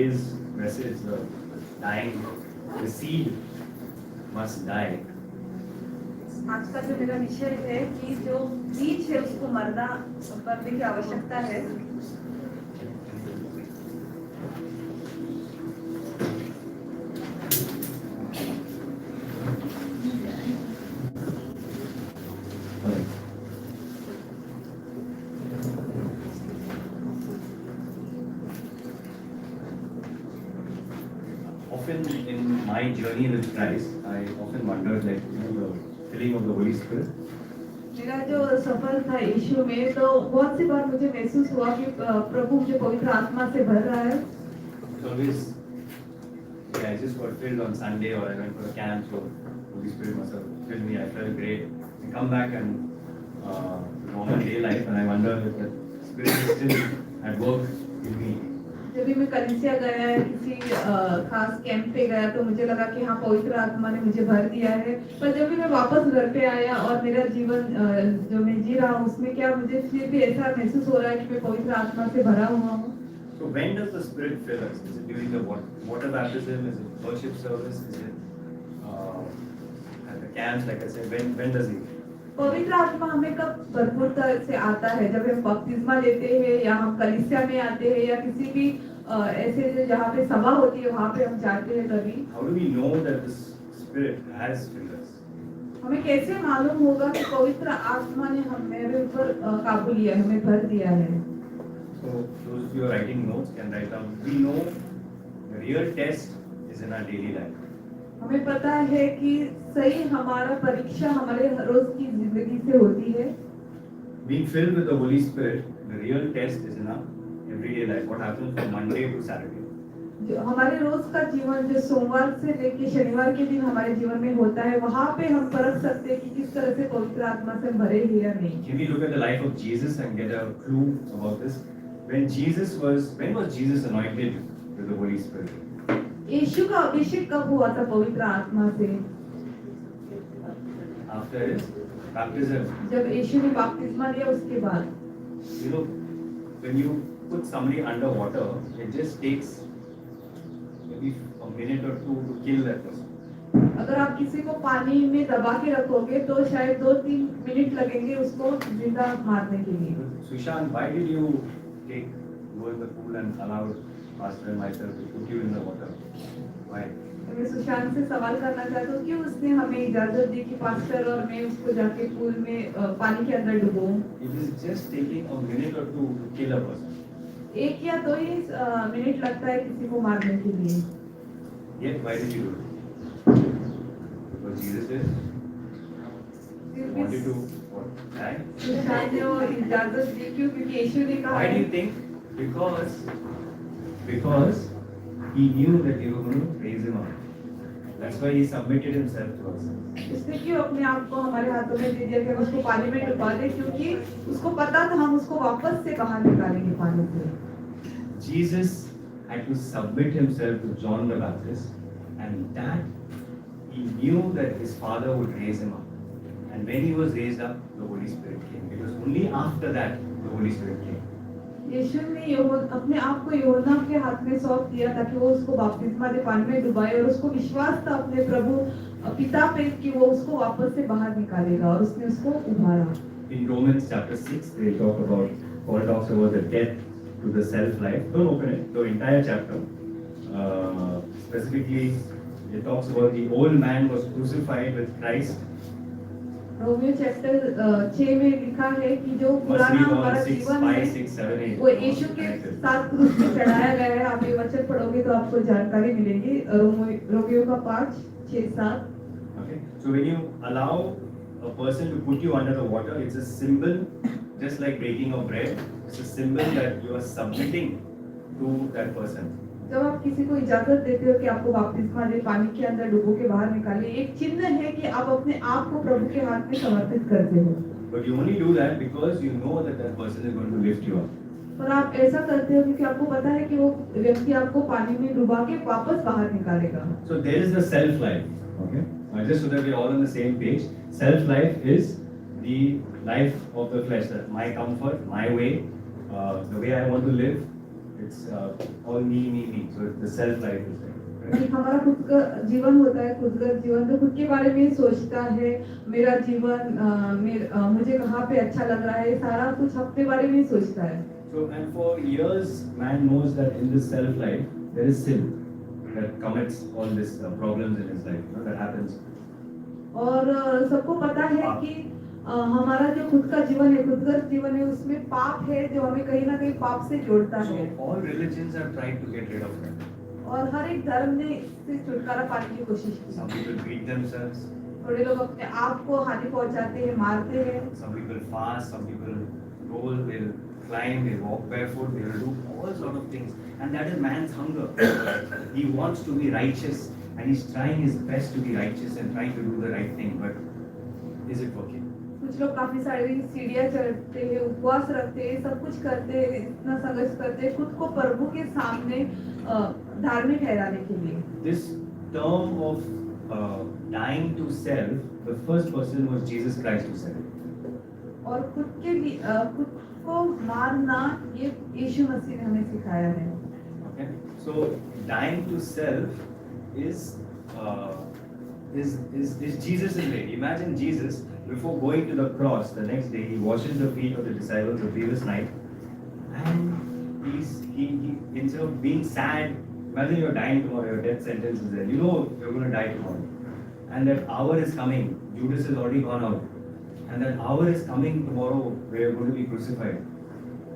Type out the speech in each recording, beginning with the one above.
today's message, dying, the seed must die. आज का जो मेरा विषय है कि जो बीज है उसको मरने की आवश्यकता है. Often in my journey with Christ, I often wondered, like, the filling of the Holy Spirit. मेरा जो सफर था यीशु में, तो बहुत सी बार मुझे महसूस हुआ कि प्रभु मुझे पवित्र आत्मा से भर रहा है. It's always, yeah, I just got filled on Sunday, or I went for a camp, so Holy Spirit must have filled me. I felt great. I come back and normal day life, and I wonder if the Spirit is still at work in me. जब भी मैं कलीसिया गया है, किसी खास camp पे गया, तो मुझे लगा कि हाँ, पवित्र आत्मा ने मुझे भर दिया है. पर जब भी मैं वापस घर पे आया और मेरा जीवन जो मैं जी रहा हूँ उसमें क्या मुझे फिर भी ऐसा महसूस हो रहा है कि मैं पवित्र आत्मा से भरा हुआ हूँ. So when does the Spirit fill us? Is it during the water baptism? Is it worship service? Is it at the camps? Like I said, when does He? पवित्र आत्मा हमें कब भरपूरता से आता है? जब हम बपतिस्मा लेते हैं, या हम कलीसिया में आते हैं, या किसी भी ऐसे जहाँ पे सभा होती है वहाँ पे हम जाते हैं तभी. How do we know that the Spirit has filled us? हमें कैसे मालूम होगा कि पवित्र आत्मा ने हमारे ऊपर काबू लिया, हमें भर दिया है? So those of you who are writing notes can write down. We know the real test is in our daily life. हमें पता है कि सही हमारा परीक्षा हमारे रोज की जिंदगी से होती है. Being filled with the Holy Spirit, the real test is in our everyday life. What happens from Monday to Saturday? जो हमारे रोज का जीवन जो सोमवार से लेके शनिवार के दिन हमारे जीवन में होता है, वहाँ पे हम परख सकते हैं कि किस तरह से पवित्र आत्मा से भरे हैं या नहीं. Can we look at the life of Jesus and get a clue about this? When was Jesus anointed with the Holy Spirit? यीशु का अभिषेक कब हुआ था पवित्र आत्मा से? After his baptism. जब यीशु ने बपतिस्मा लिया उसके बाद. You know, when you put somebody under water, it just takes maybe a minute or two to kill that person. अगर आप किसी को पानी में दबा के रखोगे तो शायद 2-3 मिनट लगेंगे उसको जिंदा मारने के लिए. Sushant, why did you go in the pool and allow Pastor and myself to put you in the water? Why? मैं सुशांत से सवाल करना चाहता हूँ कि उसने हमें इजाजत दी कि पास्टर और मैं उसको जाके पूल में पानी के अंदर डुबोऊं. It is just taking a minute or two to kill a person. 1 या 2 ही मिनट लगता है किसी को मारने के लिए. Yet why did you do it? Because Jesus did. Wanted to what? Die? Sushant ने वो इजाजत दी क्यों? क्योंकि यीशु ने कहा Why do you think? Because he knew that they were going to raise him up. That's why he submitted himself to us. उसने क्यों अपने आप को हमारे हाथों में दे दिया कि हम उसको पानी में डुबा दें? क्योंकि उसको पता था हम उसको वापस से बाहर निकालेंगे पानी से. Jesus had to submit himself to John the Baptist, and that he knew that his father would raise him up. And when he was raised up, the Holy Spirit came. It was only after that the Holy Spirit came. यीशु ने अपने आप को यूहन्ना के हाथ में सौंप दिया ताकि वो उसको बपतिस्मा दे, पानी में डुबाए, और उसको विश्वास था अपने प्रभु पिता पे कि वो उसको वापस से बाहर निकालेगा, और उसने उसको उभारा. In Romans chapter 6, they talk about, Paul talks about the death to the self life. Don't open it, the entire chapter. Specifically, it talks about the old man was crucified with Christ. Romeo chapter 6 में लिखा है कि जो पुराना हमारा जीवन है वो यीशु के साथ क्रूस पे चढ़ाया गया है. आप ये वचन पढ़ोगे तो आपको जानकारी मिलेगी. रोमियो का 5:6-7. Okay, so when you allow a person to put you under the water, it's a symbol, just like breaking of bread. It's a symbol that you are submitting to that person. जब आप किसी को इजाजत देते हो कि आपको बपतिस्मा दे, पानी के अंदर डुबो के बाहर निकाले, एक चिन्ह है कि आप अपने आप को प्रभु के हाथ में समर्पित करते हो. But you only do that because you know that that person is going to lift you up. पर आप ऐसा करते हो क्योंकि आपको पता है कि वो व्यक्ति आपको पानी में डुबा के वापस बाहर निकालेगा. So there is the self life. Okay, just so that we are all on the same page. Self life is the life of the flesh. That my comfort, my way, the way I want to live. it's all me. So it's the self life is there. कि हमारा खुद का जीवन होता है, खुदगत जीवन, तो खुद के बारे में ही सोचता है। मेरा जीवन मुझे कहाँ पे अच्छा लग रहा है, सारा कुछ अपने बारे में ही सोचता है। So and for years, man knows that in this self life there is sin that commits all these problems in his life. You know, that happens. और सबको पता है कि हमारा जो खुद का जीवन है, खुदगत जीवन है, उसमें पाप है जो हमें कहीं ना कहीं पाप से जोड़ता So है। all religions have tried to get rid of that. और हर एक धर्म ने इससे छुटकारा पाने की कोशिश की। Some people beat themselves. थोड़े लोग अपने आप को हानि पहुंचाते हैं, मारते हैं। Some people fast. Some people roll. They'll climb. They walk barefoot. They will do all sort of things. And that is man's hunger. He wants to be righteous, and he's trying his best to be righteous and trying to do the right thing. But is it working? कुछ लोग काफी सारी सीढ़ियाँ चढ़ते हैं, उपवास रखते हैं, सब कुछ करते हैं, इतना संघर्ष करते हैं खुद को प्रभु के सामने धार्मिक ठहराने के लिए। This term of dying to self, the first person was Jesus Christ who said it. और खुद के लिए खुद को मारना ये यीशु मसीह ने हमें सिखाया है। Okay, so dying to self is Jesus' way. Imagine Jesus before going to the cross. The next day, he washes the feet of the disciples the previous night, and he instead of being sad, imagine you're dying tomorrow. Your death sentence is there. You know you're going to die tomorrow, and that hour is coming. Judas has already gone out, and that hour is coming tomorrow where you're going to be crucified.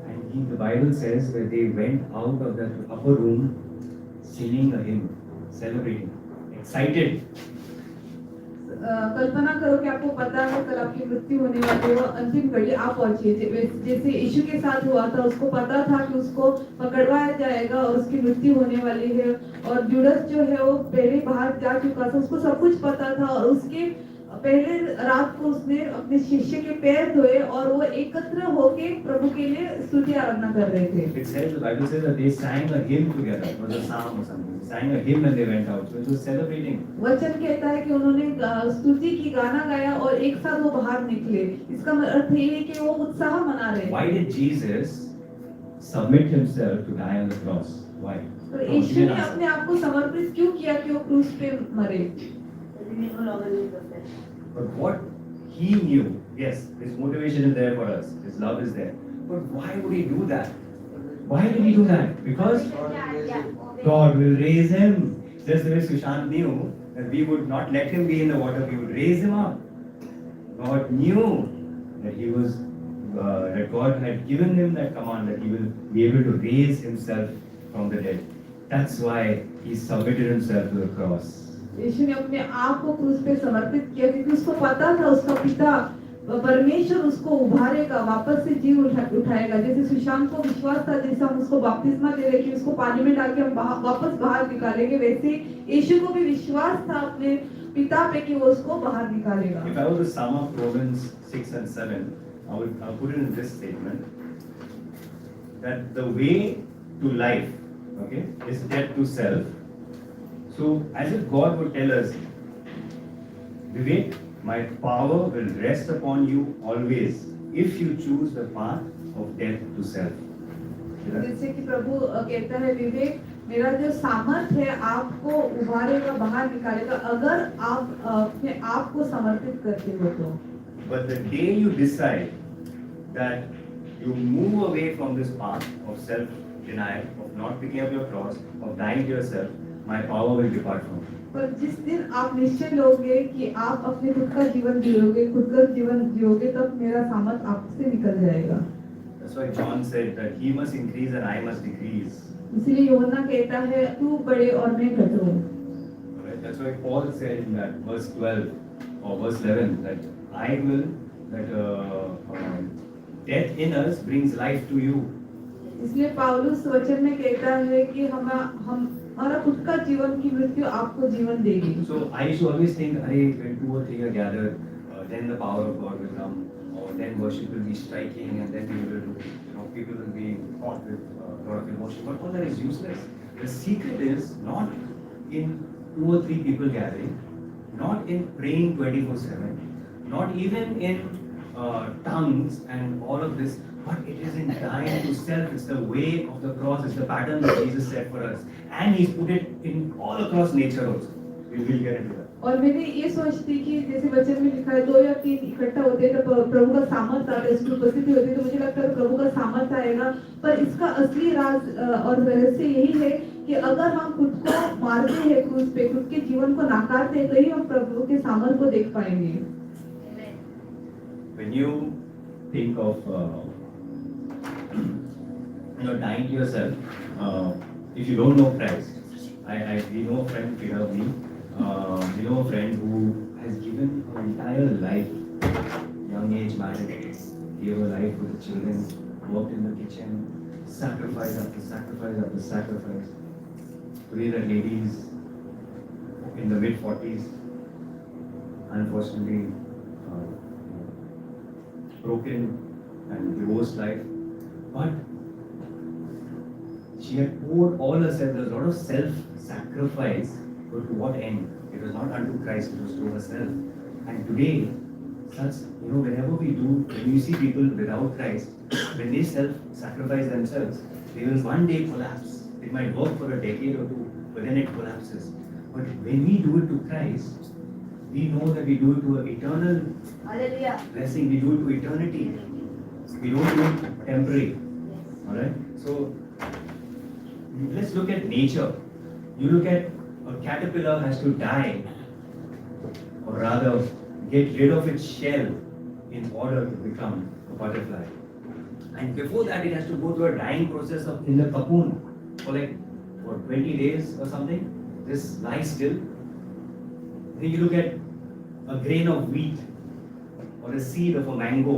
And the Bible says that they went out of that upper room singing a hymn, celebrating, excited. कल्पना करो कि आपको पता है कल आपकी मृत्यु होने वाली है, वो अंतिम घड़ी आ पहुंची है। जैसे यीशु के साथ हुआ था, उसको पता था कि उसको पकड़वाया जाएगा और उसकी मृत्यु होने वाली है। और जुडस जो है वो पहले बाहर जा चुका था, उसको सब कुछ पता था। और उसके पहले रात को उसने अपने शिष्य के पैर धोए और वो एकत्र होके प्रभु के लिए स्तुति आराधना कर रहे थे। It says, the Bible says that they sang a hymn together. It was a psalm or something. They sang a hymn when they went out. So it was celebrating. वचन कहता है कि उन्होंने स्तुति की गाना गाया और एक साथ वो बाहर निकले। इसका अर्थ ये है कि वो उत्साह मना रहे। Why did Jesus submit himself to die on the cross? Why? तो यीशु ने अपने आप को समर्पित क्यों किया कि वो क्रूस पे मरे? But what he knew, yes, his motivation is there for us. His love is there. But why would he do that? Why did he do that? Because God will raise him. Just the way Sushant knew that we would not let him be in the water, we would raise him up. God knew that he was, that God had given him that command that he will be able to raise himself from the dead. That's why he submitted himself to the cross. यीशु ने अपने आप को क्रूस पे समर्पित किया क्योंकि उसको पता था उसका पिता परमेश्वर उसको उभारेगा, वापस से जी उठाएगा। जैसे सुशांत को विश्वास था, जैसे हम उसको बपतिस्मा दे रहे कि उसको पानी में डाल के हम वापस बाहर निकालेंगे, वैसे यीशु को भी विश्वास था अपने पिता पे कि वो उसको बाहर निकालेगा। If I were to sum up Romans 6 and 7, I'll put it in this statement that the way to life, okay, is death to self. So, as if God would tell us, Vivek, my power will rest upon you always if you choose the path of death to self. जैसे कि प्रभु कहता है, विवेक, मेरा जो सामर्थ है आपको उभारेगा, बाहर निकालेगा अगर आप अपने आप को समर्पित करते हो तो। But the day you decide that you move away from this path of self-denial, of not picking up your cross, of dying to yourself, my power will depart from you. पर जिस दिन आप निश्चय लोगे कि आप अपने खुद का जीवन जियोगे, खुदगत जीवन जियोगे, तब मेरा सामर्थ आपसे निकल जाएगा। That's why John said that he must increase and I must decrease. इसलिए यूहन्ना कहता है, तू बढ़े और मैं घटूं। Right? That's why Paul said in that verse 12 or verse 11 that death in us brings life to you. इसलिए पौलुस वचन में कहता है कि हमारा खुद का जीवन की मृत्यु आपको जीवन देगी। So I used to always think, when 2 or 3 are gathered, then the power of God will come, or then worship will be striking, and then people will be caught with a lot of emotion. But all that is useless. The secret is not in 2 or 3 people gathering, not in praying 24/7, not even in tongues and all of this. But it is in dying to self. It's the way of the cross. It's the pattern that Jesus set for us. And He's put it in all across nature also. We will get into that. और मैंने ये सोच थी कि जैसे वचन में लिखा है 2 या 3 इकट्ठा होते हैं तो प्रभु का सामर्थ्य आता है, उसकी उपस्थिति होती है, तो मुझे लगता है प्रभु का सामर्थ्य आएगा। पर इसका असली राज और रहस्य यही है कि अगर हम खुद को मारते हैं क्रूस पे, खुद के जीवन को नकारते हैं, तो ही हम प्रभु के सामर्थ्य को देख पाएंगे। When you think of dying to yourself, if you don't know Christ, we know a friend, Peter, we know a friend who has given her entire life, young age married, gave her life with the children, worked in the kitchen, sacrifice after sacrifice after sacrifice. Today that lady is in the mid-40s, unfortunately broken and divorced life, but she had poured all herself. There was a lot of self-sacrifice, but to what end? It was not unto Christ, it was to herself. And today, whenever when you see people without Christ, when they self-sacrifice themselves, they will one day collapse. It might work for a decade or two, but then it collapses. But when we do it to Christ, we know that we do it to an eternal blessing, we do it to eternity. We don't do it temporary. Alright? So, let's look at nature. You look at a caterpillar has to die, or rather get rid of its shell in order to become a butterfly. And before that, it has to go through a dying process in the cocoon for 20 days or something. Just lie still. Then you look at a grain of wheat or a seed of a mango.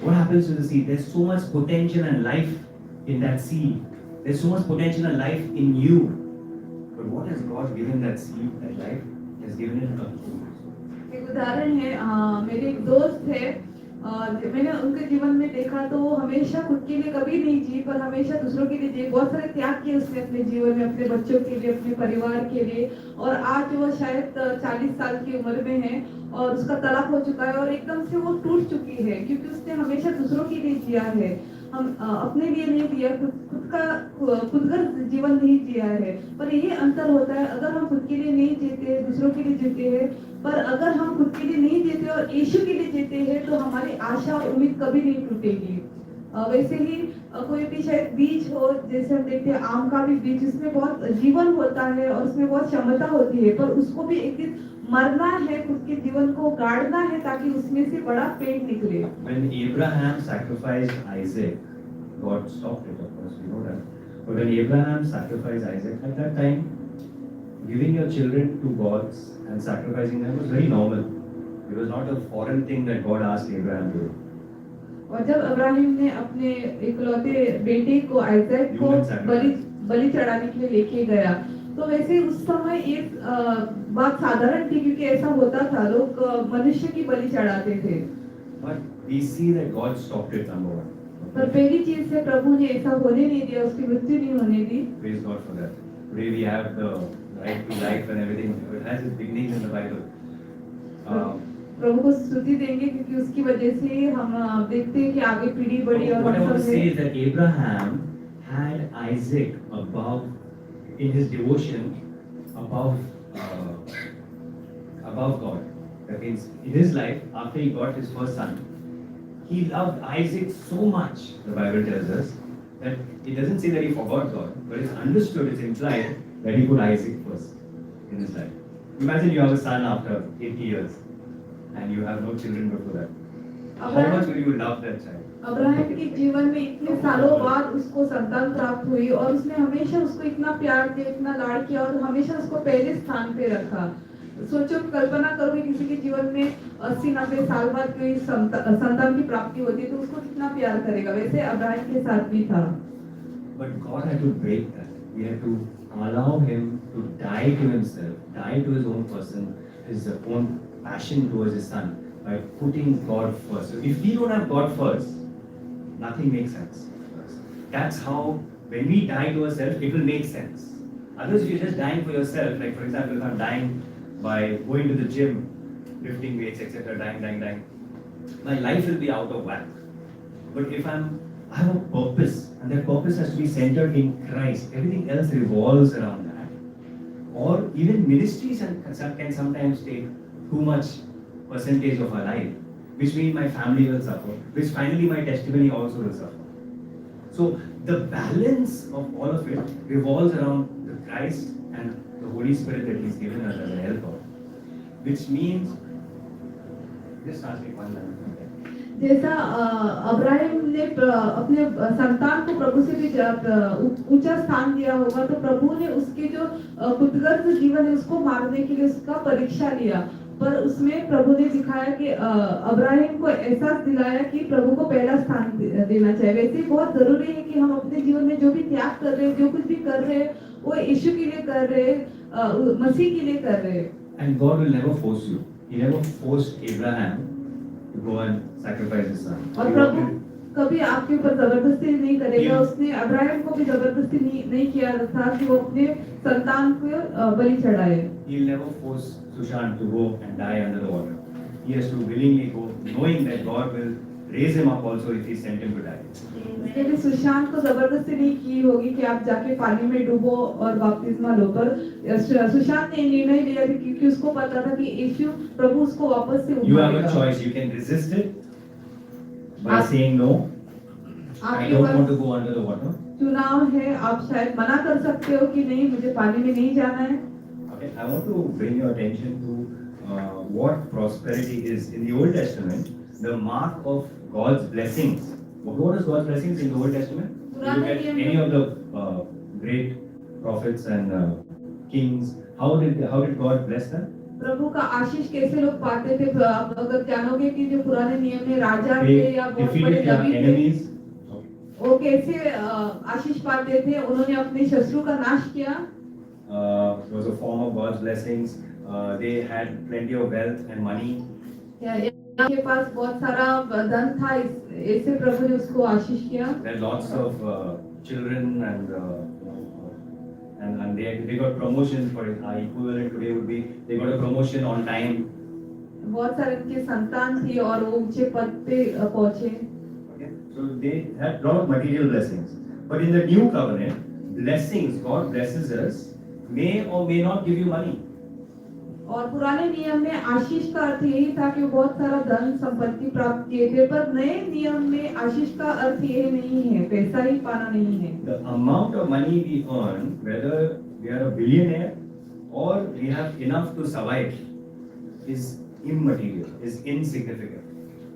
What happens to the seed? There's so much potential and life in that seed. There's so much potential and life in you. But what has God given that seed, that life? He has given it a cocoon. एक उदाहरण है, मेरे एक दोस्त है, मैंने उनके जीवन में देखा तो वो हमेशा खुद के लिए कभी नहीं जी, पर हमेशा दूसरों के लिए जी। बहुत सारे त्याग किए उसने अपने जीवन में, अपने बच्चों के लिए, अपने परिवार के लिए। और आज वो शायद 40 साल की उम्र में है और उसका तलाक हो चुका है और एकदम से वो टूट चुकी है, क्योंकि उसने हमेशा दूसरों के लिए जिया है। हम अपने लिए नहीं जिया, खुदगर जीवन नहीं जिया है। पर ये अंतर होता है, अगर हम खुद के लिए नहीं जीते, दूसरों के लिए जीते हैं, पर अगर हम खुद के लिए नहीं जीते और यीशु के लिए जीते हैं, तो हमारी आशा और उम्मीद कभी नहीं टूटेगी। वैसे ही कोई भी शायद बीज हो, जैसे हम देखते हैं आम का भी बीज, जिसमें बहुत जीवन होता है और उसमें बहुत क्षमता होती है, पर उसको भी एक दिन मरना है, खुद के जीवन को गाड़ना है ताकि उसमें से बड़ा पेड़ निकले। When Abraham sacrificed Isaac, God stopped it, of course, we know that. But when Abraham sacrificed Isaac, at that time, giving your children to gods and sacrificing them was very normal. It was not a foreign thing that God asked Abraham to do. और जब अब्राहिम ने अपने इकलौते बेटे को, Isaac को बलि चढ़ाने के लिए लेके गया, तो वैसे उस समय एक बात साधारण थी, क्योंकि ऐसा होता था, लोग मनुष्य की बलि चढ़ाते थे। But we see that God stopped it, number one. पर पहली चीज है, प्रभु ने ऐसा होने नहीं दिया, उसकी मृत्यु नहीं होने दी। Praise God for that. Today we have the right to life and everything. It has its beginnings in the Bible. प्रभु को स्तुति देंगे, क्योंकि उसकी वजह से हम देखते हैं कि आगे पीढ़ी बढ़ी। और what I want to say is that Abraham had Isaac above, in his devotion, above God. That means in his life, after he got his first son, he loved Isaac so much, the Bible tells us, that it doesn't say that he forgot God, but it's understood, it's implied that he put Isaac first in his life. Imagine you have a son after 80 years and you have no children before that. How much will you love that child? Abraham के जीवन में इतने सालों बाद उसको संतान प्राप्त हुई और उसने हमेशा उसको इतना प्यार दिया, इतना लाड किया और हमेशा उसको पहले स्थान पे रखा। सोचो, कल्पना करो कि किसी के जीवन में 80-90 साल बाद कोई संतान की प्राप्ति होती है तो उसको कितना प्यार करेगा। वैसे अब्राहम के साथ भी था। But God had to break that. He had to allow him to die to himself, die to his own person, his own passion towards his son, by putting God first. So if we don't have God first, nothing makes sense. That's how, when we die to ourselves, it will make sense. Otherwise, if you're just dying for yourself, like for example, if I'm dying by going to the gym, lifting weights, etc., dying, my life will be out of whack. But if I have a purpose, and that purpose has to be centered in Christ, everything else revolves around that. Or even ministries can sometimes take too much percentage of our life, which means my family will suffer, which finally my testimony also will suffer. So the balance of all of it revolves around the Christ and the Holy Spirit that He's given us as a helper, which means, just ask me one minute. जैसा Abraham ने अपने संतान को प्रभु से भी ऊंचा स्थान दिया होगा, तो प्रभु ने उसके जो पुत्रगर्भ जीवन है उसको मारने के लिए उसका परीक्षा लिया, पर उसमें प्रभु ने दिखाया कि अब्राहम को एहसास दिलाया कि प्रभु को पहला स्थान देना चाहिए। वैसे बहुत जरूरी है कि हम अपने जीवन में जो भी त्याग कर रहे हैं, जो कुछ भी कर रहे हैं, वो यीशु के लिए कर रहे हैं, मसीह के लिए कर रहे हैं। And God will never force you. He never forced Abraham to go and sacrifice his son. और प्रभु कभी आपके ऊपर जबरदस्ती नहीं करेगा। उसने अब्राहम को भी जबरदस्ती नहीं किया था कि वो अपने संतान को बलि चढ़ाए। He'll never force Sushant to go and die under the water. He has to willingly go, knowing that God will raise him up also if He sent him to die. उसने भी सुशांत को जबरदस्ती नहीं की होगी कि आप जाके पानी में डूबो और बपतिस्मा लो, पर सुशांत ने निर्णय लिया था क्योंकि उसको पता था कि यीशु प्रभु उसको वापस से You have a उठाएगा। choice. You can resist it by saying no. I आपके don't want pass to go under the water. चुनाव है, आप शायद मना कर सकते हो कि नहीं, मुझे पानी में नहीं जाना है। Okay, I want to bring your attention to what prosperity is in the Old Testament. The mark of God's blessings. What is God's blessings in the Old Testament? You look at any of the great prophets and kings. How did God bless them? प्रभु का आशीष कैसे लोग पाते थे? आप अगर जानोगे कि जो पुराने नियम में राजा थे They या बहुत बड़े defeated their नबी थे, enemies. वो कैसे आशीष पाते थे? उन्होंने अपने शत्रु का नाश किया। It was a form of God's blessings. They had plenty of wealth and money. के पास बहुत सारा धन था, ऐसे प्रभु ने उसको आशीष किया। There are lots of children and they got promotions. For equivalent today would be they got a promotion on time. बहुत सारे उनके संतान थी और वो ऊंचे पद पे पहुंचे। Okay, so they had lot of material blessings. But in the new covenant, blessings God blesses us may or may not give you money. और पुराने नियम में आशीष का अर्थ यही था कि वो बहुत सारा धन संपत्ति प्राप्त किए थे, पर नए नियम में आशीष का अर्थ ये नहीं है, पैसा ही पाना नहीं है। The amount of money we earn, whether we are a billionaire or we have enough to survive, is immaterial, is insignificant.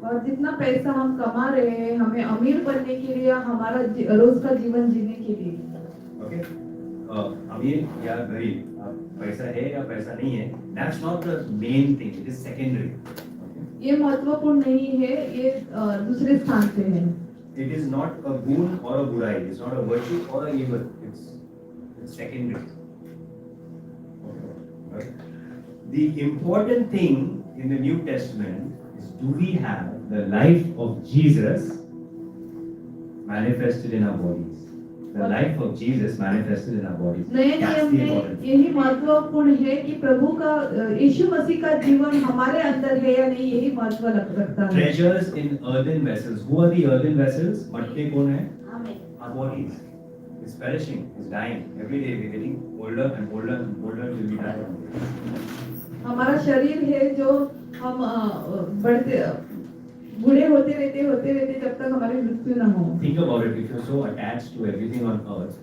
और जितना पैसा हम कमा रहे हैं, हमें अमीर बनने के लिए, हमारा रोज का जीवन जीने के लिए। Okay? अमीर या गरीब, पैसा है या पैसा नहीं है, that's not the main thing, it is secondary. Okay? ये महत्वपूर्ण नहीं है, ये दूसरे स्थान पे है। It is not a boon or a burai, it's not a virtue or a evil, it's secondary. Okay? The important thing in the New Testament is, do we have the life of Jesus manifested in our bodies? The life of Jesus manifested in our bodies. नए That's नियम the में important. यही महत्वपूर्ण है कि प्रभु का यीशु मसीह का जीवन हमारे अंदर है या नहीं, यही महत्व रखता है। Treasures in earthen vessels. Who are the earthen vessels? मटके कौन है? Our bodies. It's perishing. It's dying. Every day we're getting older and older and older till we die. हमारा शरीर है जो हम बढ़ते बूढ़े होते रहते जब तक हमारी मृत्यु न हो। Think about it. If you're so attached to everything on earth,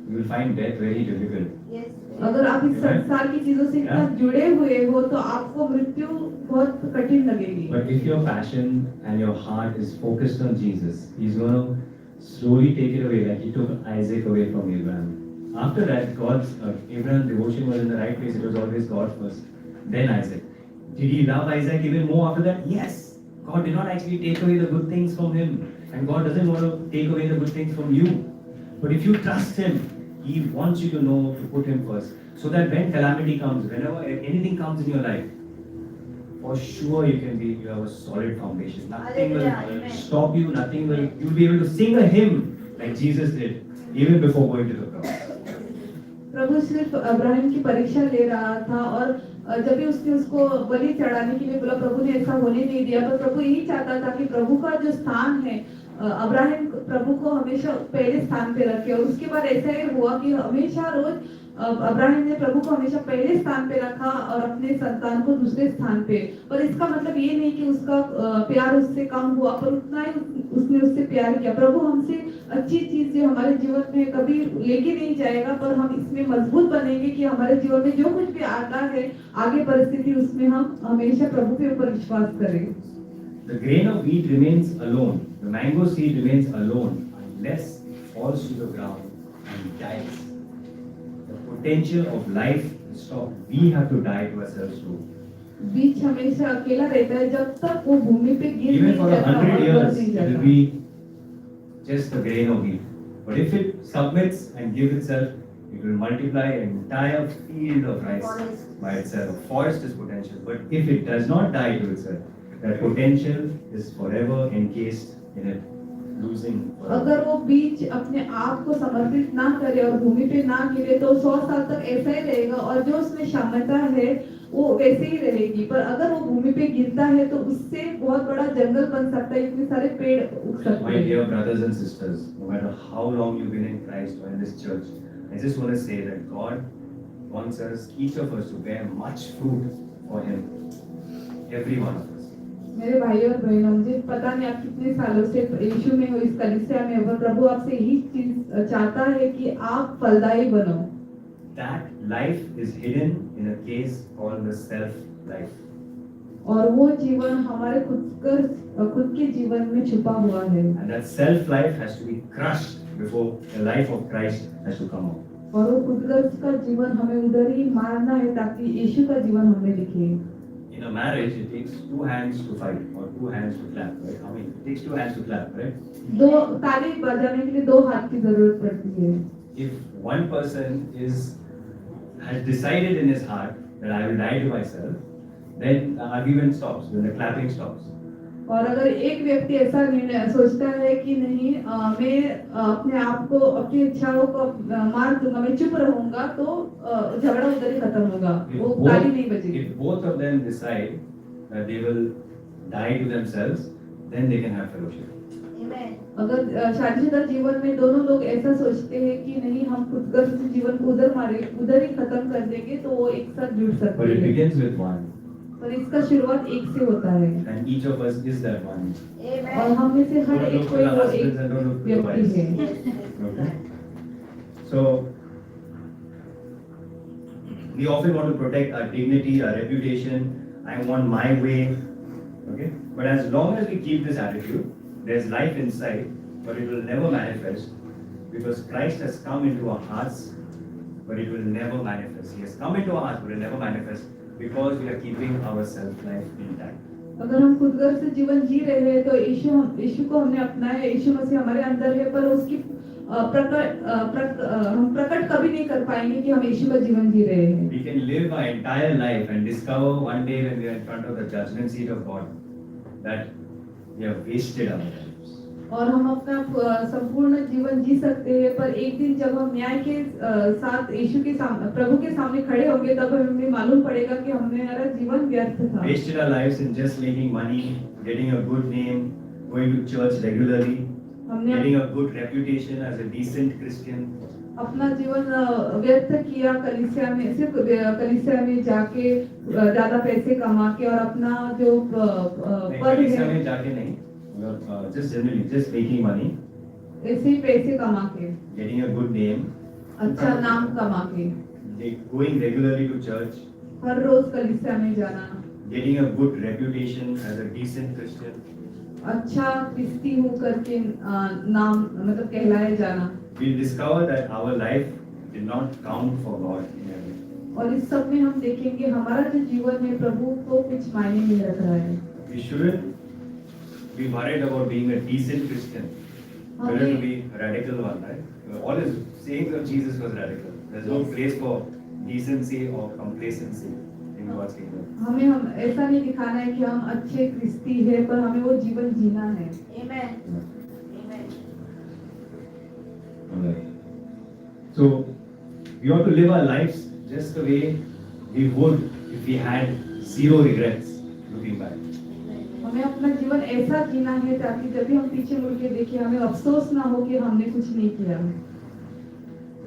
you will find death very difficult. अगर आप इस संसार की चीजों से इतना जुड़े हुए हो तो आपको मृत्यु बहुत कठिन लगेगी। But if your passion and your heart is focused on Jesus, He's going to slowly take it away, like He took Isaac away from Abraham. After that, Abraham's devotion was in the right place. It was always God first, then Isaac. Did he love Isaac even more after that? Yes. God did not actually take away the good things from him, and God doesn't want to take away the good things from you. But if you trust Him, He wants you to know to put Him first, so that when calamity comes, whenever anything comes in your life, for sure you have a solid foundation. Nothing will stop you. You'll be able to sing a hymn like Jesus did, even before going to the cross. प्रभु सिर्फ Abraham की परीक्षा ले रहा था, और जब भी उसने उसको बलि चढ़ाने के लिए बोला, प्रभु ने ऐसा होने नहीं दिया। पर प्रभु यही चाहता था कि प्रभु का जो स्थान है अब्राहम प्रभु को हमेशा पहले स्थान पे रखे, और उसके बाद ऐसा ही हुआ कि हमेशा रोज अब्राहम ने प्रभु को हमेशा पहले स्थान पे रखा और अपने संतान को दूसरे स्थान पे। पर इसका मतलब ये नहीं कि उसका प्यार उससे कम हुआ, पर उतना ही उसने उससे प्यार किया। प्रभु हमसे अच्छी चीज जो हमारे जीवन में कभी लेके नहीं जाएगा, पर हम इसमें मजबूत बनेंगे कि हमारे जीवन में जो कुछ भी आता है आगे परिस्थिति, उसमें हम हमेशा प्रभु के ऊपर विश्वास करें। The grain of wheat remains alone. The mango seed remains alone unless it falls to the ground and dies. The potential of life is stopped. We have to die to ourselves too. बीज हमेशा अकेला रहता है जब तक वो भूमि पे गिर Even नहीं for जाता 100 और बढ़ years, नहीं it will जाता। be just a grain of wheat. But if it submits and gives itself, it will multiply an entire field of rice by itself. A forest is potential. But if it does not die to itself, that potential is forever encased in it, losing forever. अगर वो बीज अपने आप को समर्पित ना करे और भूमि पे ना गिरे तो 100 साल तक ऐसा ही रहेगा, और जो उसमें क्षमता है वो वैसे ही रहेगी। पर अगर वो भूमि पे गिरता है तो उससे बहुत बड़ा जंगल बन सकता है, इतने सारे पेड़ उग सकते My हैं। dear brothers and sisters, no matter how long you've been in Christ or in this church, I just want to say that God wants us, each of us, to bear much fruit for Him. Every one of us. मेरे भाई और बहनों, मुझे पता नहीं आप कितने सालों से यीशु में हो, इस कलीसिया में हो, प्रभु आपसे यही चीज चाहता है कि आप फलदायी बनो। That life is hidden in a case called the self life. और वो जीवन हमारे खुद के जीवन में छुपा हुआ है, And that self life has to be crushed before the life of Christ has to come out. और वो खुदगर्ज का जीवन हमें उधर ही मारना है ताकि यीशु का जीवन हमें दिखे। In a marriage, it takes two hands to fight or two hands to clap, right? I mean, it takes two hands to clap, right? दो ताली बजाने के लिए दो हाथ की जरूरत पड़ती है। If one person has decided in his heart that I will die to myself, then the argument stops, then the clapping stops. और अगर एक व्यक्ति ऐसा निर्णय सोचता है कि नहीं मैं अपने आप को, अपनी इच्छाओं को मार दूंगा, मैं चुप रहूंगा, तो झगड़ा उधर ही खत्म होगा, वो ताली नहीं बजेगी। If both of them decide that they will die to themselves, then they can have fellowship. अगर शादीशुदा जीवन में दोनों लोग ऐसा सोचते हैं कि नहीं हम खुदगर्ज जीवन को उधर ही खत्म कर देंगे, तो वो एक साथ जुड़ सकते But it हैं। begins with one, पर इसका शुरुआत एक से होता है, and each of us is that one. और हम में से हर Don't एक look for कोई the वो husbands एक and don't look for the व्यक्ति wives. है। Okay? So, we often want to protect our dignity, our reputation. I want my way. Okay? But as long as we keep this attitude, there's life inside, but it will never manifest because Christ has come into our hearts, but it will never manifest. He has come into our hearts, but it will never manifest because we are keeping our self-life intact. अगर हम खुदगर्ज से जीवन जी रहे हैं तो यीशु को हमने अपनाया, यीशु मसीह हमारे अंदर है, पर उसकी हम प्रकट कभी नहीं कर पाएंगे कि हम यीशु का जीवन जी रहे हैं। We can live our entire life and discover one day when we are in front of the judgment seat of God that we have wasted our lives. और हम अपना संपूर्ण जीवन जी सकते हैं, पर एक दिन जब हम न्याय के साथ यीशु के सामने, प्रभु के सामने खड़े होंगे, तब हमें मालूम पड़ेगा कि हमारा जीवन व्यर्थ था। Wasted our lives in just making money, getting a good name, going to church regularly, हमने getting a good reputation as a decent Christian. अपना जीवन व्यर्थ किया कलीसिया में, सिर्फ कलीसिया में जाके ज्यादा पैसे कमा के, और अपना जो पद कलीसिया है में जाके नहीं, just generally, just making money, ऐसे ही पैसे कमा के, getting a good name, अच्छा नाम कमा के, going regularly to church, हर रोज कलीसिया में जाना, getting a good reputation as a decent Christian. अच्छा क्रिस्ती हो करके नाम मतलब कहलाए जाना। We'll discover that our life did not count for God in heaven. और इस सब में हम देखेंगे हमारा जो जीवन है प्रभु को कुछ मायने नहीं रख रहा है। We shouldn't be worried about being a decent Christian. Better to be a radical one, right? All his sayings of Jesus was radical. There's no place for decency or complacency in God's kingdom. हमें ऐसा नहीं दिखाना है कि हम अच्छे क्रिस्ती है, पर हमें वो जीवन जीना है। Alright. So we ought to live our lives just the way we would if we had zero regrets looking back. हमें अपना जीवन ऐसा जीना है ताकि जब भी हम पीछे मुड़ के देखें हमें अफसोस ना हो कि हमने कुछ नहीं किया।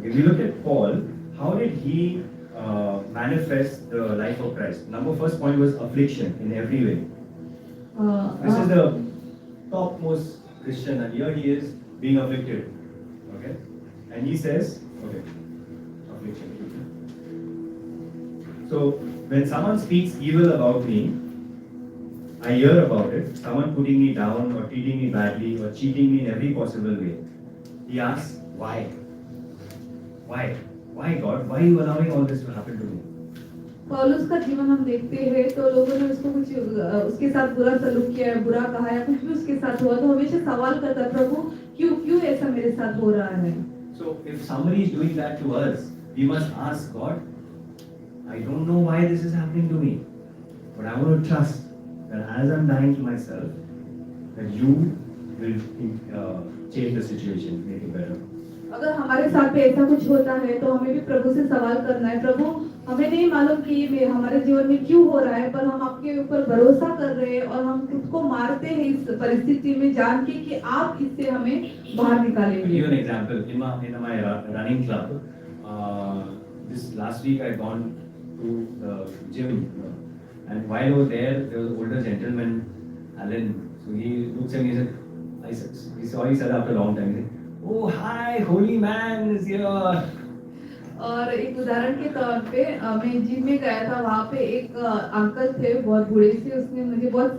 If you look at Paul, how did he manifest the life of Christ? Number first point was affliction in every way. This is the topmost Christian, and here he is being afflicted. Okay, and he says, okay, affliction. So when someone speaks evil about me, I hear about it. Someone putting me down or treating me badly or cheating me in every possible way. He asks, why? Why? Why God? Why are you allowing all this to happen to me? पौलुस का जीवन हम देखते हैं तो लोगों ने उसको कुछ उसके साथ बुरा सलूक किया है, बुरा कहा है, कुछ भी उसके साथ हुआ तो हमेशा सवाल करता है, प्रभु क्यों क्यों ऐसा मेरे साथ हो रहा है? So if somebody is doing that to us, we must ask God, I don't know why this is happening to me, but I want to trust that as I'm dying to myself, that you will change the situation, make it better. अगर हमारे साथ पे ऐसा कुछ होता है तो हमें भी प्रभु से सवाल करना है, प्रभु हमें नहीं मालूम कि ये हमारे जीवन में क्यों हो रहा है, पर हम आपके ऊपर भरोसा कर रहे हैं और हम खुद को मारते हैं इस परिस्थिति में जान के कि आप इससे हमें बाहर निकालेंगे। Give an example. In my running club, this last week I gone to the gym, and while I was there was an older gentleman, Alan. So he looks at me and said, he said after a long time, he said, "Oh hi, holy man is here." और एक उदाहरण के तौर पे मैं gym में गया था, वहाँ पे एक अंकल थे बहुत बूढ़े से, उसने मुझे बहुत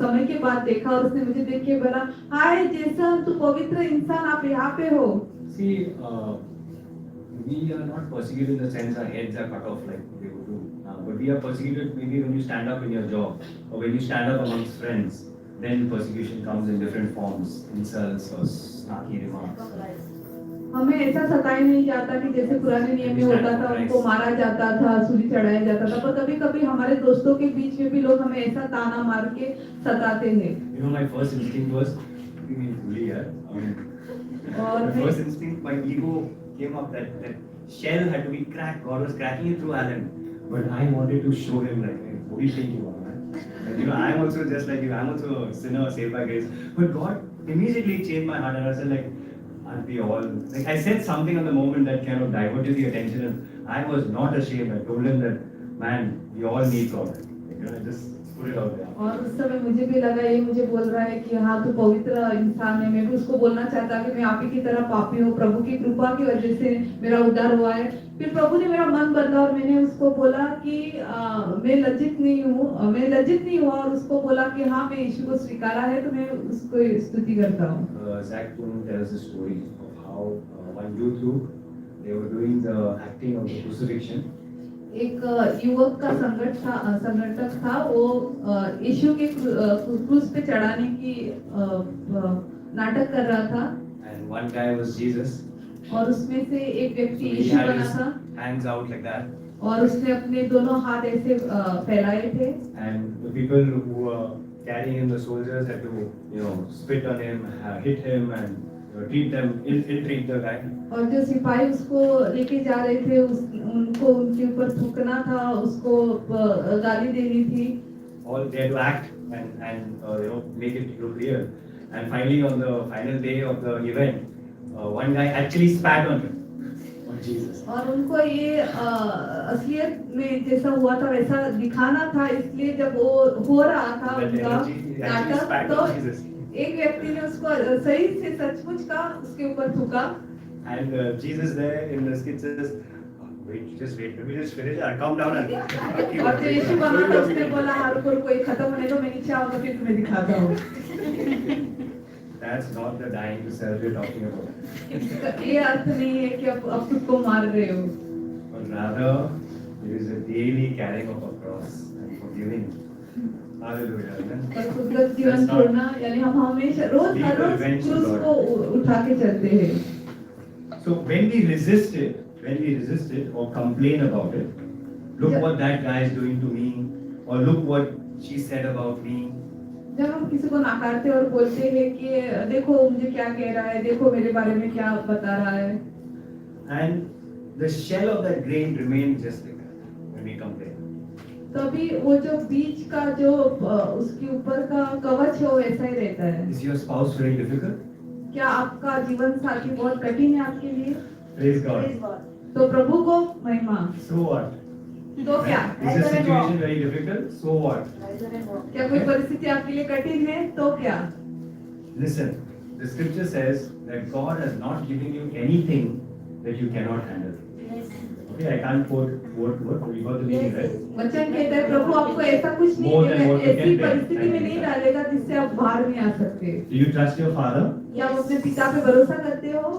समय के बाद देखा और उसने मुझे देख के बोला, हाय जेसन तू पवित्र इंसान, आप यहाँ पे हो। See, we are not persecuted in the sense our heads are cut off like they would do now, but we are persecuted maybe when you stand up in your job or when you stand up amongst friends. Then persecution comes in different forms, insults or snarky remarks. हमें ऐसा सताया नहीं जाता कि जैसे पुराने नियम में होता था, उनको मारा जाता था, सूली चढ़ाया जाता था, पर कभी कभी हमारे दोस्तों के बीच में भी लोग हमें ऐसा ताना मार के सताते हैं। You know, my first instinct was, I mean, bully, yeah. I mean, my first instinct, my ego came up that shell had to be cracked. God was cracking it through Alan, but I wanted to show him like, hey, what do you think you are, man? And, you know, I'm also just like you. I'm also a sinner saved by grace. But God immediately changed my heart, and I said like, aren't we all? Like I said something on the moment that kind of diverted the attention, and I was not ashamed. I told him that, man, we all need God. Like, you know, I just put it out there. और उस समय मुझे भी लगा ये मुझे बोल रहा है कि हाँ तू पवित्र इंसान है, मैं भी उसको बोलना चाहता कि मैं आप ही की तरह पापी हूँ, प्रभु की कृपा की वजह से मेरा उद्धार हुआ है। फिर प्रभु ने मेरा मन बदला और मैंने उसको बोला कि मैं लज्जित नहीं हुआ और उसको बोला कि हाँ मैं यीशु को स्वीकारा है, तो मैं उसको स्तुति करता हूँ। Zach Poon tells a story of how one youth group they were doing the acting of the crucifixion. एक युवक का संगठक था, वो यीशु के क्रूस पे चढ़ाने की नाटक कर रहा था। And one guy was Jesus. और उसमें से एक व्यक्ति So he यीशु had बना his था hands out like that. और उसने अपने दोनों हाथ ऐसे फैलाए थे। And the people who were carrying him, the soldiers, had to, you know, spit on him, hit him, and treat them, ill-treat the guy. और जो सिपाही उसको लेके जा रहे थे, उनको उनके ऊपर थूकना था, उसको गाली देनी थी। All they had to act and you know, make it look real. And finally, on the final day of the event, one guy actually spat on him, on Jesus. और उनको ये असलियत में जैसा हुआ था वैसा दिखाना था, इसलिए जब वो हो रहा था उनका नाटक, तो एक व्यक्ति ने उसको सही से सचमुच का उसके ऊपर थूका। And Jesus there in the skit says, wait, let me just finish. I'll come down and. और जो यीशु बना था उसने बोला हाँ रुको ये खत्म होने दो, मैं नीचे आऊंगा फिर तुम्हें दिखाता हूँ। That's not the dying to self you're talking about. ये अर्थ नहीं है कि आप खुद को मार रहे हो। But rather, it is a daily carrying of a cross and forgiving. Hallelujah. और खुदगत जीवन छोड़ना यानी हम हमेशा रोज हर रोज क्रूस को उठा के चलते हैं। So when we resist it or complain about it, look what that guy is doing to me, or look what she said about me. जब हम किसी को नकारते और बोलते हैं कि देखो मुझे क्या कह रहा है, देखो मेरे बारे में क्या बता रहा है, and the shell of that grain remains just like that when we complain. तभी वो जो बीच का जो उसके ऊपर का कवच है वो वैसा ही रहता है। Is your spouse very difficult? क्या आपका जीवन साथी बहुत कठिन है आपके लिए? Praise God. तो प्रभु को महिमा। So what? तो क्या? Is the situation very difficult? So what? क्या कोई परिस्थिति आपके लिए कठिन है? तो क्या? Listen, the scripture says that God has not given you anything that you cannot handle. Okay, I can't quote word, but you got the meaning, right? वचन कहता है प्रभु आपको ऐसा कुछ नहीं More than देगा, what you ऐसी can bear. परिस्थिति में नहीं डालेगा जिससे आप बाहर नहीं आ सकते। Do you trust your father? क्या आप अपने पिता पे भरोसा करते हो?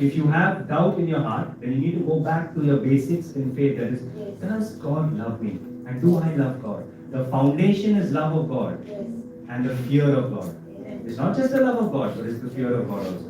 If you have doubt in your heart, then you need to go back to your basics in faith. That is, does God love me? And do I love God? The foundation is love of God and the fear of God. It's not just the love of God, but it's the fear of God also.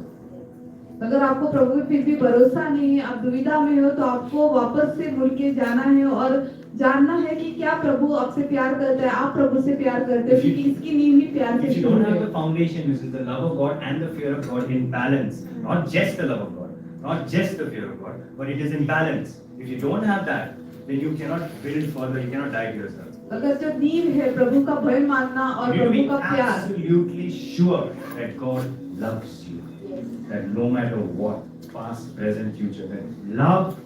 अगर आपको प्रभु पे फिर भी भरोसा नहीं है, आप दुविधा में हो, तो आपको वापस से मुड़ के जाना है और जानना है कि क्या प्रभु आपसे प्यार करता है, आप प्रभु से प्यार करते हो, क्योंकि इसकी नींव ही प्यार से If you शुरू don't have है। the foundation, which is the love of God and the fear of God in balance, not just the love of God, not just the fear of God, but it is in balance. If you don't have that, then you cannot build further, you cannot die to yourself. अगर जो नींव है प्रभु का भय मानना और You need to Prabhu be का प्यार, absolutely sure that God loves you. That no matter what, past, present, future, then love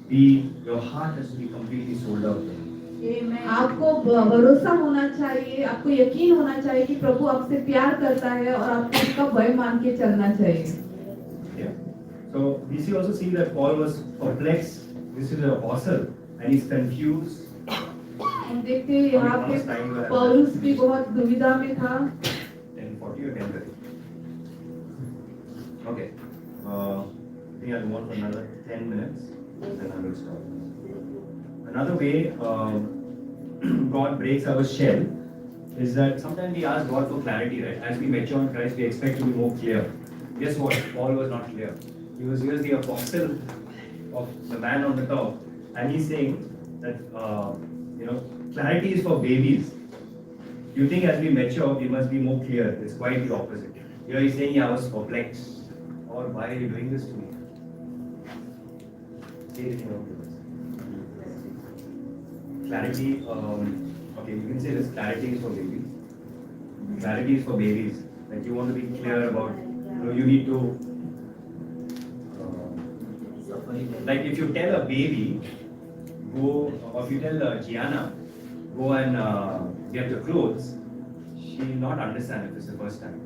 be, your heart has to be completely sold out to Him. आपको भरोसा होना चाहिए, आपको यकीन होना चाहिए कि प्रभु आपसे प्यार करता है और आपको उसका भय मान के चलना चाहिए। Yeah. So we see also see that Paul was perplexed. This is an apostle and he's confused. हम देखते हैं यहाँ पे पौलुस भी बहुत दुविधा में था। 10:40 or 10:30? Okay. I think I'll move on for another 10 minutes, then I will stop. Another way God breaks our shell is that sometimes we ask God for clarity, right? As we mature in Christ, we expect to be more clear. Guess what? Paul was not clear. He was the apostle of the man on the top, and he's saying that clarity is for babies. You think as we mature, we must be more clear. It's quite the opposite. Here he's saying, I was perplexed. Or why are you doing this to me? Say anything about this. Clarity, okay, you can say this, clarity is for babies. Clarity is for babies. Like you want to be clear about, you need to, like if you tell a baby, go, or if you tell Gianna, go and get the clothes, she will not understand if it's the first time.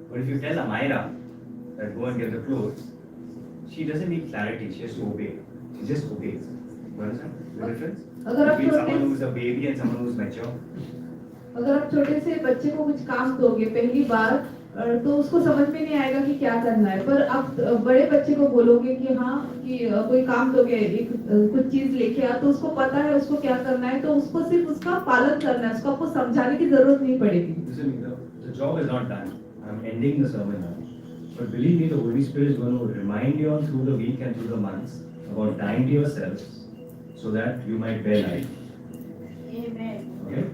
But if you tell Amira that go and get the clothes, she doesn't need clarity, she has to obey. She just obeys. You understand the difference? Between someone who is a baby and someone who is mature. अगर आप छोटे से बच्चे को कुछ काम दोगे पहली बार, तो उसको समझ में नहीं आएगा कि क्या करना है, पर आप बड़े बच्चे को बोलोगे कि हाँ कि कोई काम दोगे, एक कुछ चीज लेके आ, तो उसको पता है उसको क्या करना है, तो उसको सिर्फ उसका पालन करना है, उसको आपको समझाने की जरूरत नहीं पड़ेगी। Listen, the job is not done. I'm ending the sermon now. But believe me, the Holy Spirit is going to remind you all through the week and through the months about dying to yourselves so that you might bear life. Amen. Okay?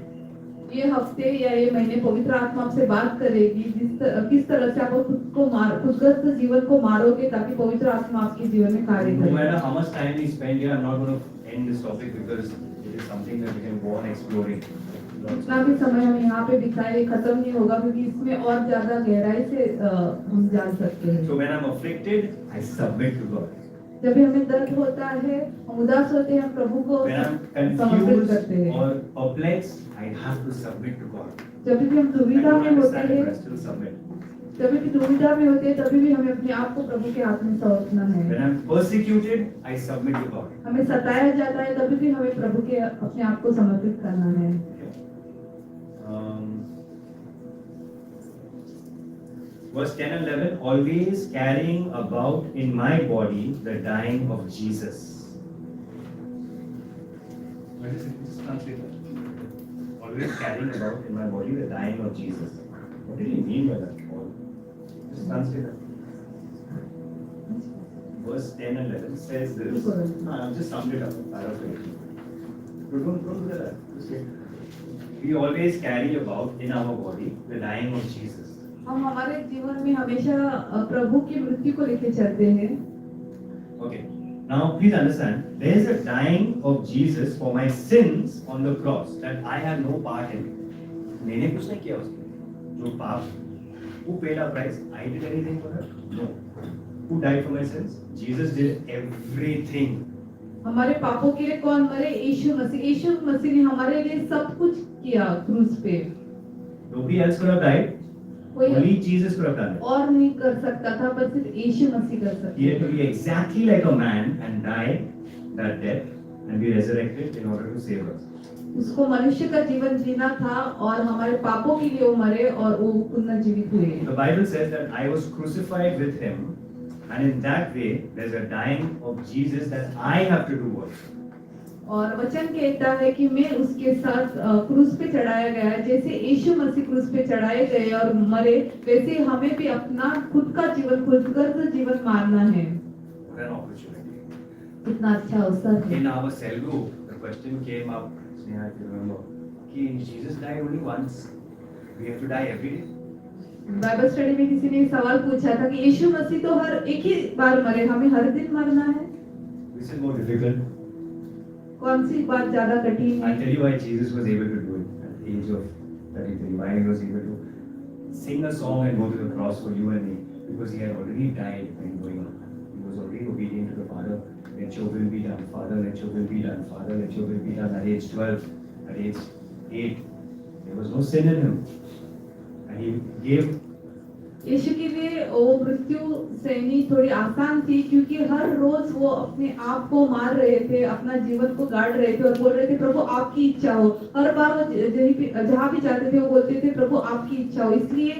ये हफ्ते या ये महीने पवित्र आत्मा आपसे बात करेगी किस तरह से आप खुदगस्त जीवन को मारोगे ताकि पवित्र आत्मा आपके जीवन में कार्य करे। No matter how much time we spend here, I'm not going to end this topic because it is something that we can go on exploring. जितना भी समय हम यहाँ पे बिताए खत्म नहीं होगा, क्योंकि इसमें और ज्यादा गहराई से हम जान सकते हैं। So when I'm afflicted, I submit to God. जब भी हमें दर्द होता है, हम उदास होते हैं, हम प्रभु को समर्पित करते हैं। Or perplexed, I have to submit to God. जब भी हम दुविधा में होते हैं, I still submit. जब भी दुविधा में होते हैं, तभी भी हमें अपने आप को प्रभु के हाथ में सौंपना है। When I'm persecuted, I submit to God. हमें सताया जाता है, तभी भी हमें प्रभु के अपने आप को समर्पित करना है। Verse 10 and 11, always carrying about in my body the dying of Jesus. What is it? Just translate that. Always carrying about in my body the dying of Jesus. What did he mean by that, Paul? Just translate that. Verse 10 and 11 says this. I've just summed it up, paraphrase. Don't do that. Just wait. We always carry about in our body the dying of Jesus. हम हमारे जीवन में हमेशा प्रभु की मृत्यु को लेके चलते हैं। Okay. Now please understand, there is a dying of Jesus for my sins on the cross that I have no part in. मैंने कुछ नहीं किया उसके लिए, जो पाप, who paid a price? I did anything for her? No. Who died for my sins? Jesus did everything. हमारे पापों के लिए कौन मरे? यीशु मसीह। यीशु मसीह ने हमारे लिए सब कुछ किया क्रूस पे। Nobody else could have died. कोई Only Jesus could have done it. और नहीं कर सकता था, पर सिर्फ यीशु मसीह कर सकता He had to be exactly like a man and die that death and be resurrected in order to save us. उसको मनुष्य का जीवन जीना था और हमारे पापों के लिए वो मरे और वो पुनर्जीवित हुए। The Bible says that I was crucified with him, and in that way there's a dying of Jesus that I have to do also. और वचन कहता है कि मैं उसके साथ क्रूस पे चढ़ाया गया, जैसे यीशु मसीह क्रूस पे चढ़ाए गए और मरे, वैसे हमें भी अपना खुद का जीवन, खुदगर्ज जीवन मारना है। What an opportunity. कितना अच्छा अवसर है। In our cell group, the question came up, Sneha, if you remember, कि Jesus died only once. We have to die every day. Bible study में किसी ने सवाल पूछा था कि यीशु मसीह तो हर एक ही बार मरे, हमें हर दिन मरना है? This is more difficult. कौन सी बात ज्यादा कठिन है? I'll tell you why Jesus was able to do it at the age of 33. Why he was able to sing a song and go to the cross for you and me, because he had already died when going on. He was already obedient to the Father. Let your will be done, Father. Let your will be done, Father. Let your will be done. At age 12, at age 8, there was no sin in him, and he gave. यीशु के लिए वो मृत्यु सहनी थोड़ी आसान थी, क्योंकि हर रोज वो अपने आप को मार रहे थे, अपना जीवन को गाड़ रहे थे और बोल रहे थे प्रभु आपकी इच्छा हो। हर बार वो जहाँ भी जाते थे वो बोलते थे प्रभु आपकी इच्छा हो। इसलिए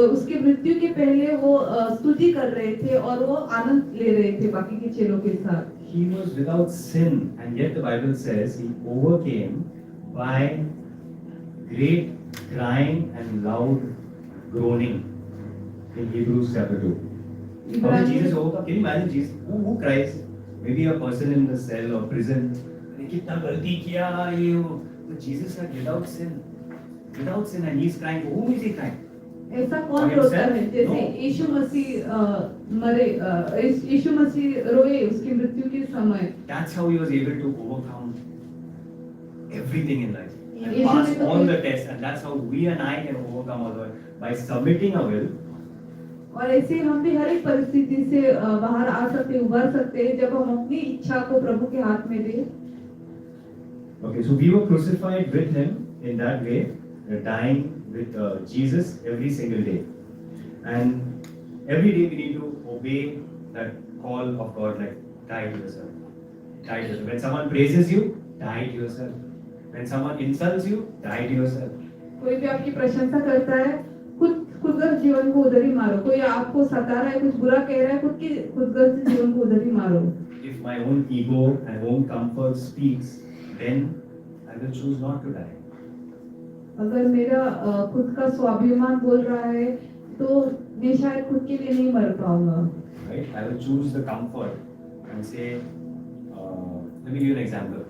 उसके मृत्यु के पहले वो स्तुति कर रहे थे और वो आनंद ले रहे थे बाकी के चेलों के साथ। He was without sin, and yet the Bible says he overcame by great crying and loud groaning. In Hebrews chapter 2. How did Jesus overcome? Can you imagine Jesus? Who cries? Maybe a person in the cell or prison. कितना गलती किया ये वो. But Jesus said without sin, and he's crying. For whom is he crying? ऐसा कौन रोता है? जैसे यीशु मसीह मरे, यीशु मसीह रोए उसकी मृत्यु के समय। That's how he was able to overcome everything in life and pass all the tests, and that's how we and I can overcome all the by submitting our will. और ऐसे हम भी हर एक परिस्थिति से बाहर आ सकते, उभर सकते हैं जब हम अपनी इच्छा को प्रभु के हाथ में दें। Okay, so we were crucified with him in that way, dying with Jesus every single day, and every day we need to obey that call of God, like die to yourself. Die to yourself. When someone praises you, die to yourself. When someone insults you, die to yourself. कोई भी आपकी प्रशंसा करता है, खुदगर्ज जीवन को उधर ही मारो। कोई आपको सता रहा है, कुछ बुरा कह रहा है, खुदगर्ज जीवन को उधर ही मारो। If my own ego and own comfort speaks, then I will choose not to die. अगर मेरा खुद का स्वाभिमान बोल रहा है, तो मैं शायद खुद के लिए नहीं मर पाऊंगा। Right? I will choose the comfort and say, let me give you an example.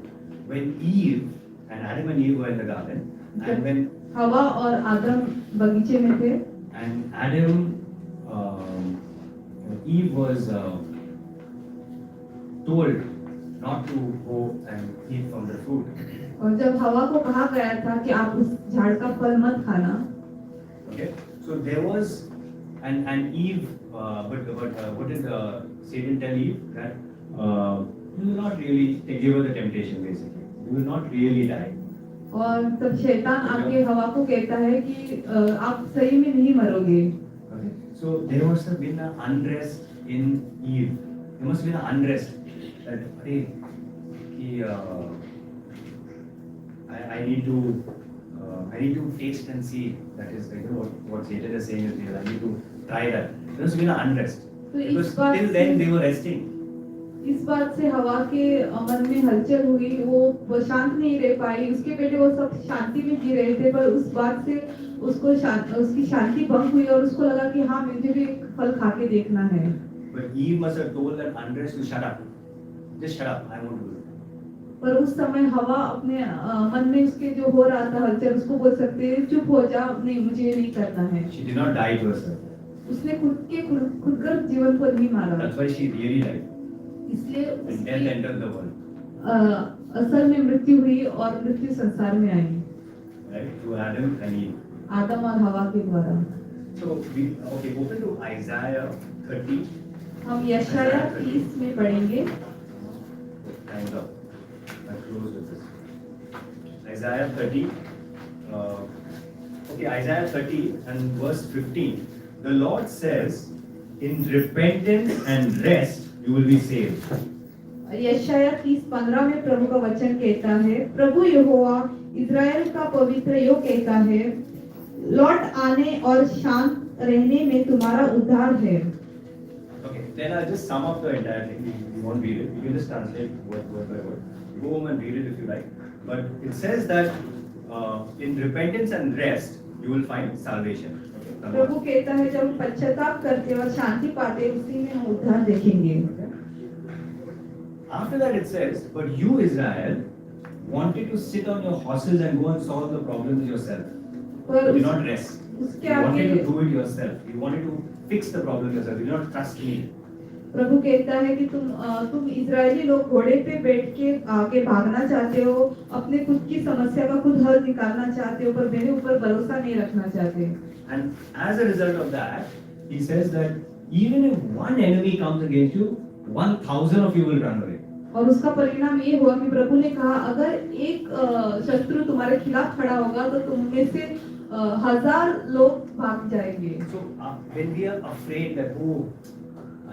When Eve and Adam and Eve were in the garden, and when हवा और आदम बगीचे में थे, and Adam, Eve was told not to go and eat from the fruit. और जब हवा को कहा गया था कि आप उस झाड़ का फल मत खाना, Okay, so there was, and Eve, but what did Satan tell Eve? That you will not really give her the temptation, basically. You will not really die. और तब शैतान आके हवा को कहता है कि आप सही में नहीं मरोगे। Okay, so there must have been an unrest in Eve. There must have been an unrest that I need to taste and see. That is, what Satan is saying is real. I need to try that. There must have been an unrest because till then they were resting. इस बात से हवा के मन में हलचल हुई, वो शांत नहीं रह पाई। उसके पहले वो सब शांति में जी रहे थे, पर उस बात से उसकी शांति भंग हुई और उसको लगा कि हाँ मुझे भी एक फल खा के देखना है। But Eve must have told that unrest to shut up. Just shut up. I want to do it. पर उस समय हवा अपने मन में उसके जो हो रहा था हलचल, उसको बोल सकते हैं चुप हो जा, नहीं मुझे ये नहीं करना है। She did not die to herself. उसने खुदगर्ज जीवन को नहीं मारा। That's why she really died. इसलिए And death entered the world. असर में मृत्यु हुई और मृत्यु संसार में आई, right? Through Adam and Eve. आदम और हवा के द्वारा। So we open to Isaiah 30. हम यशाया 30 में पढ़ेंगे। Kind of. I close with this. Isaiah 30. Isaiah 30 and verse 15. The Lord says, "In repentance and rest you will be saved." यशाया 30:15 में प्रभु का वचन कहता है, प्रभु यहोवा इज़राइल का पवित्र यो कहता है, लौट आने और शांत रहने में तुम्हारा उद्धार है। Okay, then I'll just sum up the entire thing. We won't read it. You can just translate word by word. Go home and read it if you like. But it says that in repentance and rest you will find salvation. Okay, प्रभु कहता है जब हम पश्चाताप करते और शांति पाते उसी में हम उद्धार देखेंगे। Okay. After that it says, but you Israel wanted to sit on your horses and go and solve the problems yourself. पर You did not rest. उसके You wanted आगे to do it yourself. You wanted to fix the problem yourself. You did not trust me. प्रभु कहता है कि तुम Israeli लोग घोड़े पे बैठ के आगे भागना चाहते हो, अपने खुद की समस्या का खुद हल निकालना चाहते हो, पर मेरे ऊपर भरोसा नहीं रखना चाहते। And as a result of that, he says that even if one enemy comes against you, 1,000 of you will run away. और उसका परिणाम ये हुआ कि प्रभु ने कहा अगर एक शत्रु तुम्हारे खिलाफ खड़ा होगा तो तुम में से 1000 लोग भाग जाएंगे। So when we are afraid that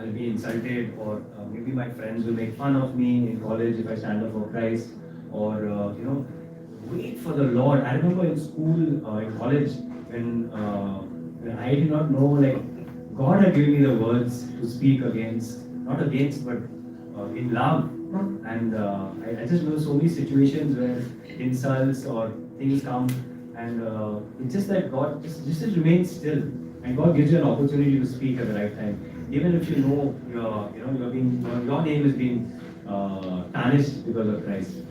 I'll be insulted or maybe my friends will make fun of me in college if I stand up for Christ or wait for the Lord. I remember in school, in college, when I did not know, like God had given me the words to speak against, not against, but in love. And I just know so many situations where insults or things come, and it's just that God just remains still, and God gives you an opportunity to speak at the right time, even if you know your name is being tarnished because of Christ.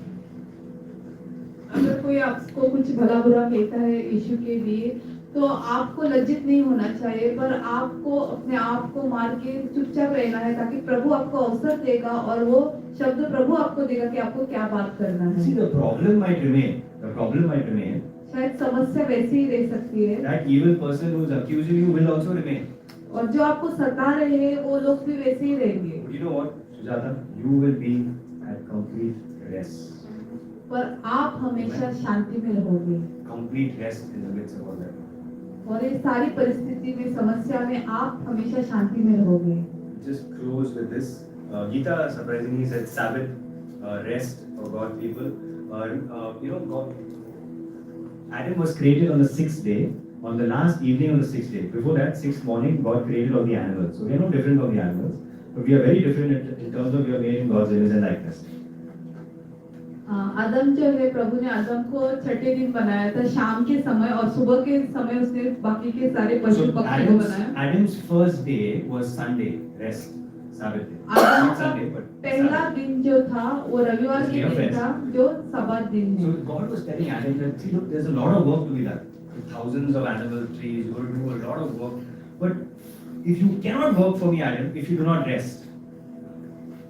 अगर कोई आपको कुछ भला बुरा कहता है यीशु के लिए तो आपको लज्जित नहीं होना चाहिए, पर आपको अपने आप को मार के चुपचाप रहना है ताकि प्रभु आपको अवसर देगा और वो शब्द प्रभु आपको देगा कि आपको क्या बात करना है। See, the problem might remain. शायद समस्या वैसी ही रह सकती है। That evil person who is accusing you will also remain. और जो आपको सता रहे हैं वो लोग भी वैसे ही रहेंगे। But you know what, Sujata? You will be at complete rest. पर आप हमेशा शांति में रहोगे। Complete rest in the midst of all that. और ये सारी परिस्थिति में समस्या में आप हमेशा शांति में रहोगे। Just close with this. Gita surprisingly said Sabbath, rest for God people. God. Adam was created on the 6th day. On the last evening of the 6th day. Before that, 6th morning, God created all the animals. So we are no different from the animals, but we are very different in terms of we are made in God's image and likeness. आदम जो है प्रभु ने आदम को छठे दिन बनाया था, शाम के समय और सुबह के समय उसने बाकी के सारे पशु पक्षी को बनाया। Adam's first day was Sunday, rest, Sabbath day. Adam Not का Sunday, but पहला Sabbath. दिन जो था वो रविवार के दिन था जो सब्बात दिन So है। God was telling Adam that, see, look, there's a lot of work to be done. Thousands of animal trees, you're going to do a lot of work. But if you cannot work for me, Adam, if you do not rest.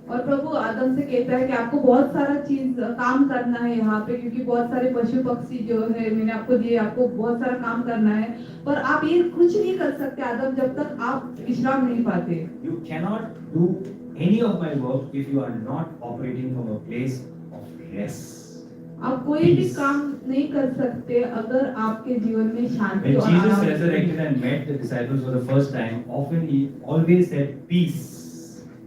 और प्रभु आदम से कहता है कि आपको बहुत सारा चीज काम करना है यहाँ पे, क्योंकि बहुत सारे पशु पक्षी जो है मैंने आपको दिए, आपको बहुत सारा काम करना है, पर आप ये कुछ नहीं कर सकते आदम जब तक आप विश्राम नहीं पाते। You cannot do any of my work if you are not operating from a place of rest. आप कोई भी काम नहीं कर सकते अगर आपके जीवन में शांति When और Jesus आराम resurrected and met the disciples for the first time, often he always said, "Peace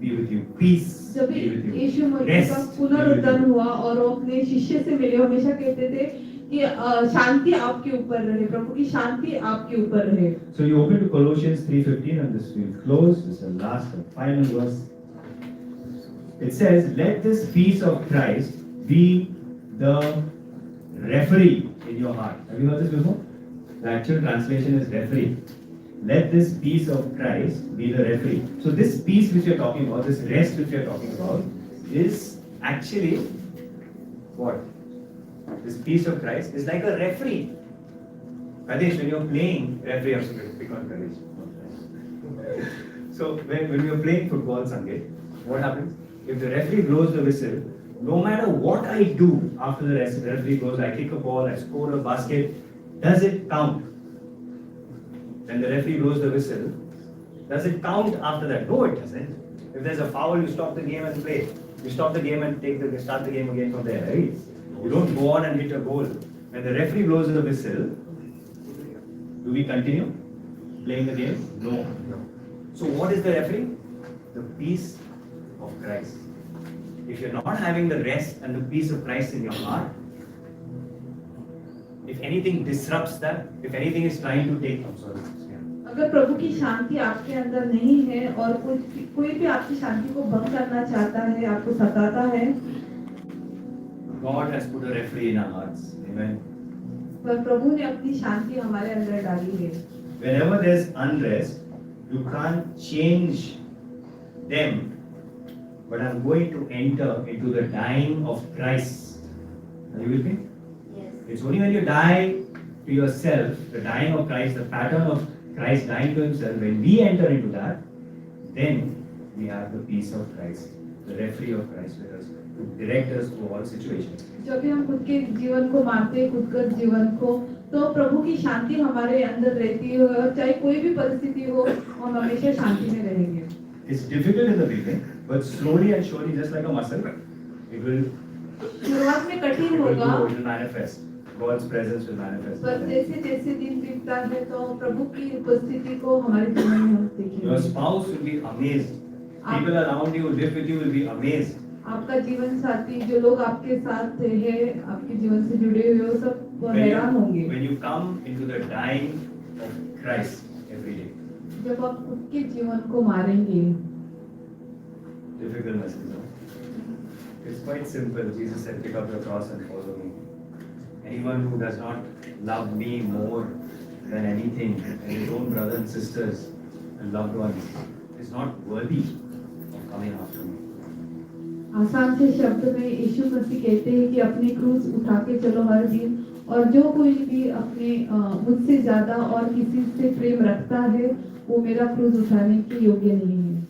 be with you. Peace जब be with you. यीशु मसीह का Rest be with पुनरुत्थान you." हुआ और वो अपने शिष्य से मिले, हमेशा कहते थे कि शांति आपके ऊपर रहे, प्रभु की शांति आपके ऊपर रहे। So you open to Colossians 3:15 and this will close. This is the last and final verse. It says, "Let this peace of Christ be the referee in your heart." Have you heard this before? The actual translation is referee. Let this peace of Christ be the referee. So this peace which we are talking about, this rest which we are talking about, is actually what? This peace of Christ is like a referee. Kadesh, when you're playing referee, I'm going to pick on Kadesh. So when you're playing football, Sanjay, what happens? If the referee blows the whistle, no matter what I do after the referee goes, I kick a ball, I score a basket, does it count? When the referee blows the whistle, does it count after that? No, it doesn't. If there's a foul, you stop the game and play. You stop the game and start the game again from there, right? You don't go on and hit a goal. When the referee blows the whistle, do we continue playing the game? No. So what is the referee? The peace of Christ. If you're not having the rest and the peace of Christ in your heart, if anything disrupts that, if anything is trying to take, I'm sorry. अगर प्रभु की शांति आपके अंदर नहीं है और कोई भी आपकी शांति को भंग करना चाहता है, आपको सताता है, God has put a referee in our hearts. Amen. पर प्रभु ने अपनी शांति हमारे अंदर डाली है. Whenever there's unrest, you can't change them. But I'm going to enter into the dying of Christ. Are you with me? Yes. It's only when you die to yourself, the dying of Christ, the pattern of Christ dying to himself, when we enter into that, then we have the peace of Christ, the referee of Christ with us, to direct us through all situations. जब भी हम खुद के जीवन को मारते हैं, खुद के जीवन को, तो प्रभु की शांति हमारे अंदर रहती है और चाहे कोई भी परिस्थिति हो, हम हमेशा शांति में रहेंगे. It's difficult in the beginning, but slowly and surely, just like a muscle, it will शुरुआत में कठिन होगा, grow, it will manifest. God's presence will manifest. पर जैसे जैसे दिन बीतता है तो प्रभु की उपस्थिति को हमारे जीवन में हम Your देखेंगे. spouse will be amazed. People around you who live with you will be amazed. आपका जीवन साथी, जो लोग आपके साथ है, आपके जीवन से जुड़े हुए हो, सब हैरान होंगे. When you come into the dying of Christ every day. जब आप खुद के जीवन को मारेंगे. Difficult message, no? It's quite simple. Jesus said, pick up your cross and follow me. Anyone who does not love me more than anything, and his own brothers and sisters and loved ones, is not worthy of coming after me. आसान से शब्द में यीशु मसीह कहते हैं कि अपनी क्रूस उठा के चलो हर दिन, और जो कोई भी अपने मुझसे ज्यादा और किसी से प्रेम रखता है, वो मेरा क्रूस उठाने के योग्य नहीं है.